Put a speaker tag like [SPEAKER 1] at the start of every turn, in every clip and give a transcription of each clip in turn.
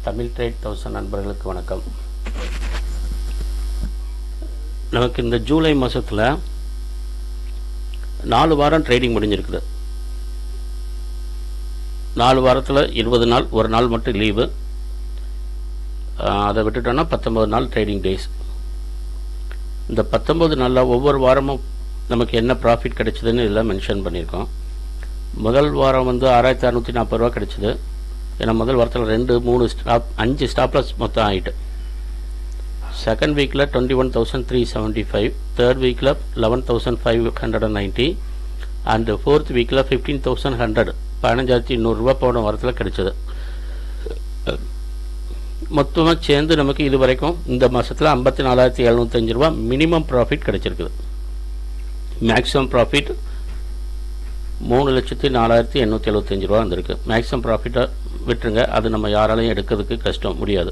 [SPEAKER 1] Tamil trade 1000 நண்பர்களுக்கு வணக்கம். நமக்கு இந்த ஜூலை மாதத்தில் 4 வாரம் ட்ரேடிங் முடிஞ்சிருக்குது. 4 வாரத்தில் 20 நாள், ஒரு நாள் மட்டும் லீவு. அதை விட்டுட்டோன்னா 19 நாள் ட்ரேடிங் டேஸ். இந்த 19 நாளில் ஒவ்வொரு வாரமும் நமக்கு என்ன ப்ராஃபிட் கிடைச்சதுன்னு இதில் மென்ஷன் பண்ணியிருக்கோம். முதல் வாரம் வந்து 6640 ரூபா கிடைச்சிது. ஏன்னா முதல் வாரத்தில் 2, 3 5 ஸ்டாப் லாஸ் மொத்தம் ஆகிட்டு. செகண்ட் வீக்கில் 21,375, தேர்ட் வீக்கில் 11,590 அண்டு ஃபோர்த் வீக்கில் 15,100, 15,200 ரூபா போன வாரத்தில் கிடைச்சது. மொத்தமாக சேர்ந்து நமக்கு இது வரைக்கும் இந்த மாதத்தில் 54,705 ரூபா மினிமம் ப்ராஃபிட் கிடைச்சிருக்குது. மேக்ஸிமம் ப்ராஃபிட் 3,04,875 ரூபா வந்திருக்கு. மேக்ஸிமம் ப்ராஃபிட்டை விட்டுருங்க, அது நம்ம யாராலையும் எடுக்கிறதுக்கு கஷ்டம், முடியாது.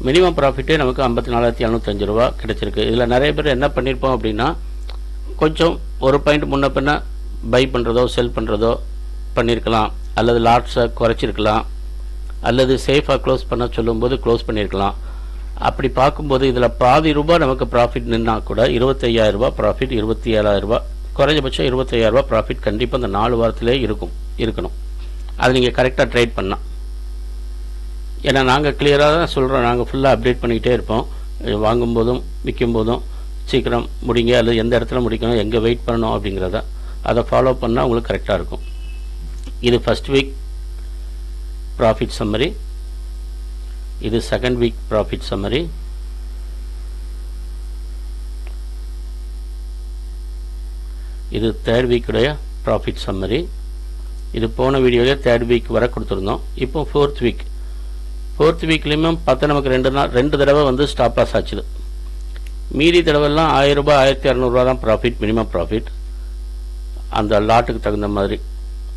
[SPEAKER 1] மினிமம் ப்ராஃபிட்டே நமக்கு 54,705 ரூபா கிடைச்சிருக்கு. இதில் நிறைய பேர் என்ன பண்ணியிருப்போம் அப்படின்னா, கொஞ்சம் ஒரு பாயிண்ட் முன்ன பின்ன பை பண்ணுறதோ செல் பண்ணுறதோ பண்ணியிருக்கலாம், அல்லது லாட்ஸை குறைச்சிருக்கலாம், அல்லது சேஃபாக க்ளோஸ் பண்ண சொல்லும்போது க்ளோஸ் பண்ணியிருக்கலாம். அப்படி பார்க்கும்போது இதில் பாதி ரூபா நமக்கு ப்ராஃபிட் நின்னா கூட 25,000 ரூபா ப்ராஃபிட், 27,000 ரூபா, குறைஞ்சபட்சம் 25,000 ரூபா ப்ராஃபிட் கண்டிப்பாக இந்த 4 வாரத்திலே இருக்கணும். அது நீங்கள் கரெக்டாக ட்ரேட் பண்ணலாம். ஏன்னா நாங்கள் கிளியராக தான் சொல்கிறோம், நாங்கள் ஃபுல்லாக அப்டேட் பண்ணிக்கிட்டே இருப்போம். வாங்கும்போதும் விற்கும்போதும் சீக்கிரம் முடிங்க, அல்லது எந்த இடத்துல முடிக்கணும், எங்கே வெயிட் பண்ணணும் அப்படிங்கிறத அதை ஃபாலோ பண்ணால் உங்களுக்கு கரெக்டாக இருக்கும். இது ஃபஸ்ட் வீக் ப்ராஃபிட் சம்மரி, இது செகண்ட் வீக் ப்ராஃபிட் சம்மரி, இது தேர்ட் வீக்குடைய ப்ராஃபிட் சம்மரி. இது போன வீடியோவிலே தேர்ட் வீக் வரை கொடுத்துருந்தோம். இப்போ ஃபோர்த் வீக்லேயுமே பார்த்தா நமக்கு 2 தடவை வந்து ஸ்டாப் லாஸ் ஆச்சுது. மீதி தடவைலாம் 1000 ரூபாய் 1,200 ரூபா தான் ப்ராஃபிட், மினிமம் ப்ராஃபிட். அந்த லாட்டுக்கு தகுந்த மாதிரி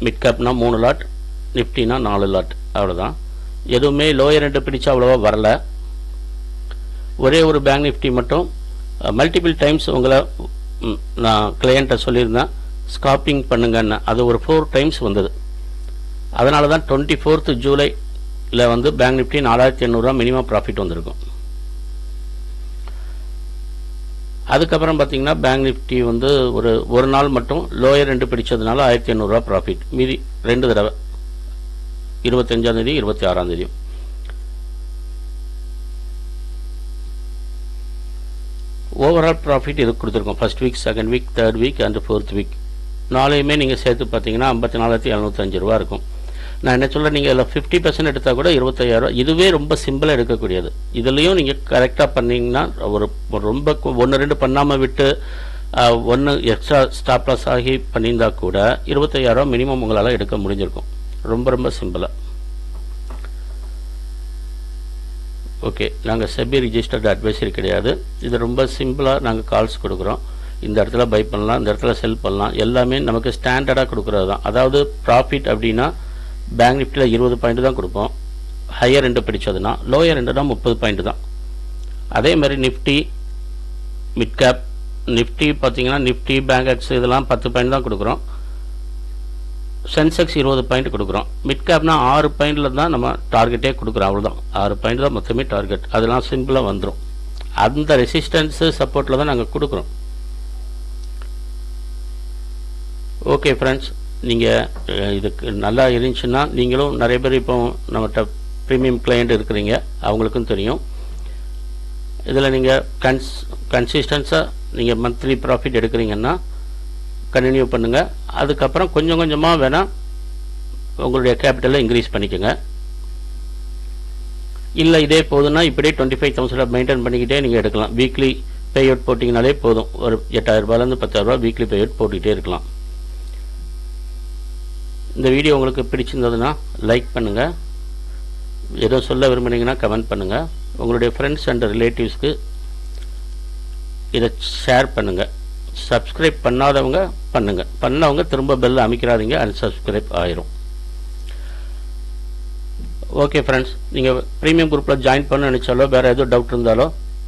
[SPEAKER 1] மிட் கேப்னா 3 லாட், நிஃப்டினா 4 லாட், அவ்வளோதான். எதுவுமே லோயர் ரெண்டு பிடிச்சா அவ்வளோவா வரல. ஒரே ஒரு பேங்க் நிஃப்டி மட்டும் மல்டிபிள் டைம்ஸ் உங்களை நான் கிளையண்ட்டை சொல்லியிருந்தேன் ஸ்காப்பிங் பண்ணுங்கன்னு, அது ஒரு 4 டைம்ஸ் வந்தது. அதனால தான் 24th ஜூலையில் வந்து பேங்க் நிஃப்டி 4,800 ரூபா மினிமம் ப்ராஃபிட் வந்திருக்கும். அதுக்கப்புறம் பார்த்தீங்கன்னா பேங்க் நிஃப்டி வந்து ஒரு நாள் மட்டும் லோயர் ரெண்டு பிடிச்சதுனால 1,800 ரூபா ப்ராஃபிட். மீதி 2 தடவை 25ஆம் தேதி 26ஆம் தேதி. ஓவரால் ப்ராஃபிட் இது கொடுத்துருக்கோம். First week, second week, third week and fourth week நாளையுமே நீங்கள் சேர்த்து பார்த்தீங்கன்னா 54,705 ரூபா இருக்கும். நான் என்ன சொல்கிறேன், நீங்கள் இதில் 50% எடுத்தால் கூட 25,000 ரூபா. இதுவே ரொம்ப சிம்பிளாக எடுக்கக்கூடியது. இதுலேயும் நீங்கள் கரெக்டாக பண்ணிங்கன்னா ரொம்ப 1-2 பண்ணாமல் விட்டு 1 எக்ஸ்ட்ரா ஸ்டாப் லாஸ் ஆகி பண்ணியிருந்தா கூட 25,000 ரூபா மினிமம் உங்களால் எடுக்க முடிஞ்சிருக்கும். ரொம்ப சிம்பிளாக. ஓகே, நாங்கள் செபி ரிஜிஸ்டர்டு அட்வைசரி கிடையாது. இது ரொம்ப சிம்பிளாக நாங்கள் கால்ஸ் கொடுக்குறோம். இந்த இடத்துல பை பண்ணலாம், இந்த இடத்துல செல் பண்ணலாம், எல்லாமே நமக்கு ஸ்டாண்டர்டாக கொடுக்குறது தான். அதாவது ப்ராஃபிட் அப்படின்னா பேங்க் நிஃப்டியில் 20 பாயிண்ட் தான் கொடுப்போம், ஹையர் ரெண்டு பிடிச்சதுன்னா. லோயர் ரெண்டுனா 30 பாயிண்ட் தான். அதே மாதிரி நிஃப்டி, மிட் கேப் நிஃப்டி பார்த்தீங்கன்னா நிஃப்டி, பேங்க் எக்ஸ் இதெல்லாம் 10 பாயிண்ட் தான் கொடுக்குறோம். சென்செக்ஸ் 20 பாயிண்ட் கொடுக்குறோம். மிட் கேப்னா 6 பாயிண்டில் தான் நம்ம டார்கெட்டே கொடுக்குறோம், அவ்வளோதான். 6 பாயிண்ட் தான் மொத்தமே டார்கெட். அதெல்லாம் சிம்பிளாக வந்துடும். அந்த ரெசிஸ்டன்ஸு சப்போர்ட்டில் தான் நாங்கள் கொடுக்குறோம். ஓகே ஃப்ரெண்ட்ஸ், நீங்கள் இதுக்கு நல்லா இருந்துச்சுன்னா நீங்களும் நிறைய பேர் இப்போ நம்மகிட்ட ப்ரீமியம் கிளையண்ட் இருக்கிறீங்க, அவங்களுக்கும் தெரியும். இதில் நீங்கள் கன்சிஸ்டன்ஸாக நீங்கள் மந்த்லி ப்ராஃபிட் எடுக்கிறீங்கன்னா கண்டினியூ பண்ணுங்கள். அதுக்கப்புறம் கொஞ்சம் கொஞ்சமாக வேணால் உங்களுடைய கேபிட்டலை இன்க்ரீஸ் பண்ணிக்கோங்க. இல்லை இதே போதுன்னா இப்படியே 25,000 மெயின்டைன் பண்ணிக்கிட்டே நீங்கள் எடுக்கலாம். வீக்லி பே அவுட் போட்டிங்கனாலே போதும். ஒரு 8,000 ரூபாயிலேருந்து 10,000 ரூபா வீக்லி பே அவுட் போட்டுக்கிட்டே இருக்கலாம். இந்த வீடியோ உங்களுக்கு பிடிச்சிருந்ததுன்னா லைக் பண்ணுங்கள். ஏதோ சொல்ல விரும்புனீங்கன்னா கமெண்ட் பண்ணுங்கள். உங்களுடைய ஃப்ரெண்ட்ஸ் அண்ட் ரிலேட்டிவ்ஸ்க்கு இதை ஷேர் பண்ணுங்கள். சப்ஸ்கிரைப் பண்ணாதவங்க பண்ணுங்கள், பண்ணவங்க திரும்ப பெல் அமைக்கிறாதீங்க, அன்சப்ஸ்கிரைப் ஆயிரும். ஓகே ஃப்ரெண்ட்ஸ், நீங்கள் ப்ரீமியம் குரூப்பில் ஜாயின் பண்ண நினச்சாலோ வேறு எதுவும் டவுட் இருந்தாலோ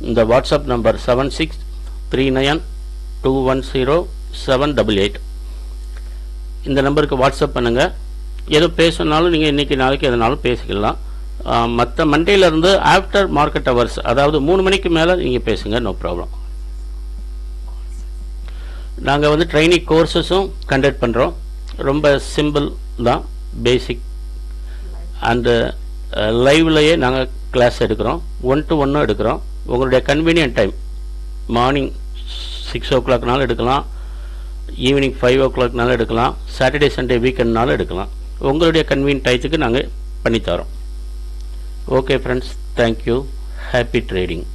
[SPEAKER 1] இந்த வாட்ஸ்அப் நம்பர் 7639210788 இந்த நம்பருக்கு வாட்ஸ்அப் பண்ணுங்கள். எது பேசணுனாலும் நீங்கள் இன்றைக்கி நாளைக்கு எதுனாலும் பேசிக்கலாம். மற்ற மண்டேலேருந்து ஆஃப்டர் மார்க்கெட் ஹவர்ஸ், அதாவது 3 மணிக்கு மேலே நீங்கள் பேசுங்க, நோ ப்ராப்ளம். நாங்கள் வந்து ட்ரைனிங் கோர்சஸும் கண்டக்ட் பண்ணுறோம். ரொம்ப சிம்பிள் தான், பேசிக் அண்டு லைவ்லையே நாங்கள் கிளாஸ் எடுக்கிறோம். 1-to-1 எடுக்கிறோம். உங்களுடைய கன்வீனியன்ட் டைம் மார்னிங் 6 o'clockனாலும் எடுக்கலாம், ஈவினிங் 5 o'clockனாலும் எடுக்கலாம், சாட்டர்டே சண்டே வீக்கெண்ட்னாலும் எடுக்கலாம். உங்களுடைய கன்வீனியன்ட் டயத்துக்கு நாங்கள் பண்ணித்தரோம். Okay friends, thank you. Happy trading.